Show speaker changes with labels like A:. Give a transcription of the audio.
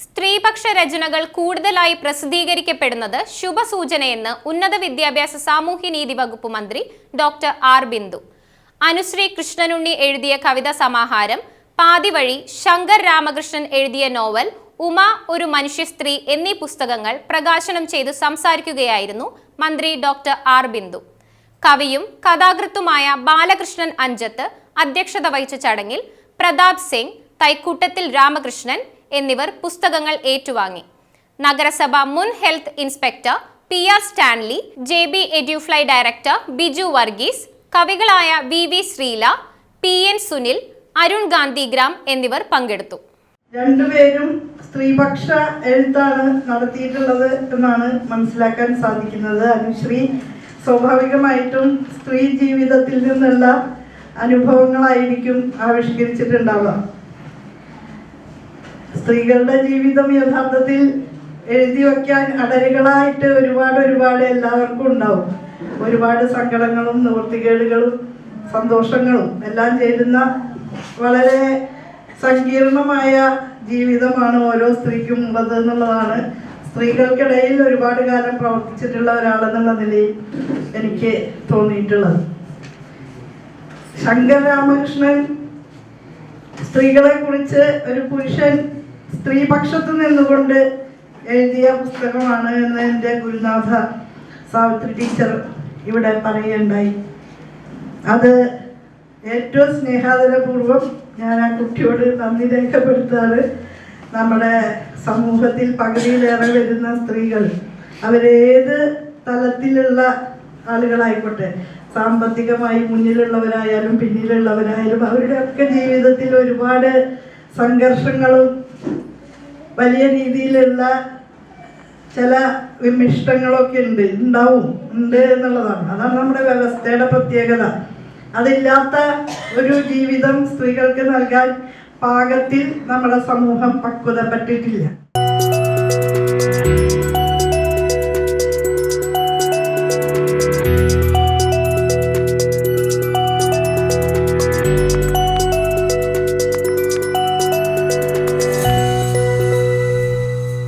A: സ്ത്രീപക്ഷ രചനകൾ കൂടുതലായി പ്രസിദ്ധീകരിക്കപ്പെടുന്നത് ശുഭസൂചനയെന്ന് ഉന്നത വിദ്യാഭ്യാസ സാമൂഹ്യനീതി വകുപ്പ് മന്ത്രി ഡോക്ടർ ആർ ബിന്ദു. അനുശ്രീ കൃഷ്ണനുണ്ണി എഴുതിയ കവിതാ സമാഹാരം, പാതിവഴി, ശങ്കർ രാമകൃഷ്ണൻ എഴുതിയ നോവൽ ഉമ ഒരു മനുഷ്യ സ്ത്രീ എന്നീ പുസ്തകങ്ങൾ പ്രകാശനം ചെയ്തു സംസാരിക്കുകയായിരുന്നു മന്ത്രി ഡോക്ടർ ആർ ബിന്ദു. കവിയും കഥാകൃത്തുമായ ബാലകൃഷ്ണൻ അഞ്ചത്ത് അധ്യക്ഷത വഹിച്ച ചടങ്ങിൽ പ്രതാപ് സിംഗ്, തൈക്കൂട്ടത്തിൽ രാമകൃഷ്ണൻ എന്നിവർ പുസ്തകങ്ങൾ ഏറ്റുവാങ്ങി. നഗരസഭ മുൻ health inspector PR Stanley, JB Edufly director Biju Varghese, കവികളായ VV ശ്രീല, PN സുനിൽ, അരുൺ ഗാന്ധിഗ്രാം എന്നിവർ പങ്കെടുത്തു.
B: രണ്ടുപേരും സ്ത്രീപക്ഷ എഴുത്താണ് നടത്തിയിട്ടുള്ളത് എന്നാണ് മനസ്സിലാക്കാൻ സാധിക്കുന്നത്. അനുശ്രീ സ്വാഭാവികമായിട്ടും സ്ത്രീ ജീവിതത്തിൽ നിന്നുള്ള അനുഭവങ്ങളായിരിക്കും ആവിഷ്കരിച്ചിട്ടുണ്ടാവുക. സ്ത്രീകളുടെ ജീവിതം യഥാർത്ഥത്തിൽ എഴുതി വയ്ക്കാൻ അടരുകളായിട്ട് ഒരുപാട് എല്ലാവർക്കും ഉണ്ടാവും. ഒരുപാട് സങ്കടങ്ങളും നിവൃത്തികേടുകളും സന്തോഷങ്ങളും എല്ലാം ചേരുന്ന വളരെ സങ്കീർണമായ ജീവിതമാണ് ഓരോ സ്ത്രീക്കും ഉള്ളത് എന്നുള്ളതാണ് സ്ത്രീകൾക്കിടയിൽ ഒരുപാട് കാലം പ്രവർത്തിച്ചിട്ടുള്ള ഒരാളെന്നുള്ള നിലയിൽ എനിക്ക് തോന്നിയിട്ടുള്ളത്. ശങ്കർ രാമകൃഷ്ണൻ സ്ത്രീകളെ കുറിച്ച് ഒരു പുരുഷൻ സ്ത്രീപക്ഷത്ത് നിന്നുകൊണ്ട് എഴുതിയ പുസ്തകമാണ് എന്ന് എൻ്റെ ഗുരുനാഥ സാവിത്രി ടീച്ചർ ഇവിടെ പറയുകയുണ്ടായി. അത് ഏറ്റവും സ്നേഹാദരപൂർവ്വം ഞാൻ ആ കുട്ടിയോട് നന്ദി രേഖപ്പെടുത്താണ്. നമ്മുടെ സമൂഹത്തിൽ പകുതിയിലേറെ വരുന്ന സ്ത്രീകൾ, അവരേത് തലത്തിലുള്ള ആളുകളായിക്കോട്ടെ, സാമ്പത്തികമായി മുന്നിലുള്ളവരായാലും പിന്നിലുള്ളവരായാലും, അവരുടെ ഒക്കെ ജീവിതത്തിൽ ഒരുപാട് സംഘർഷങ്ങളും വലിയ രീതിയിലുള്ള ചില വിമിഷ്ടങ്ങളൊക്കെ ഉണ്ട് എന്നുള്ളതാണ്. അതാണ് നമ്മുടെ വ്യവസ്ഥയുടെ പ്രത്യേകത. അതില്ലാത്ത ഒരു ജീവിതം സ്ത്രീകൾക്ക് നൽകാൻ പാകത്തിൽ നമ്മുടെ സമൂഹം പക്വതപ്പെട്ടിട്ടില്ല.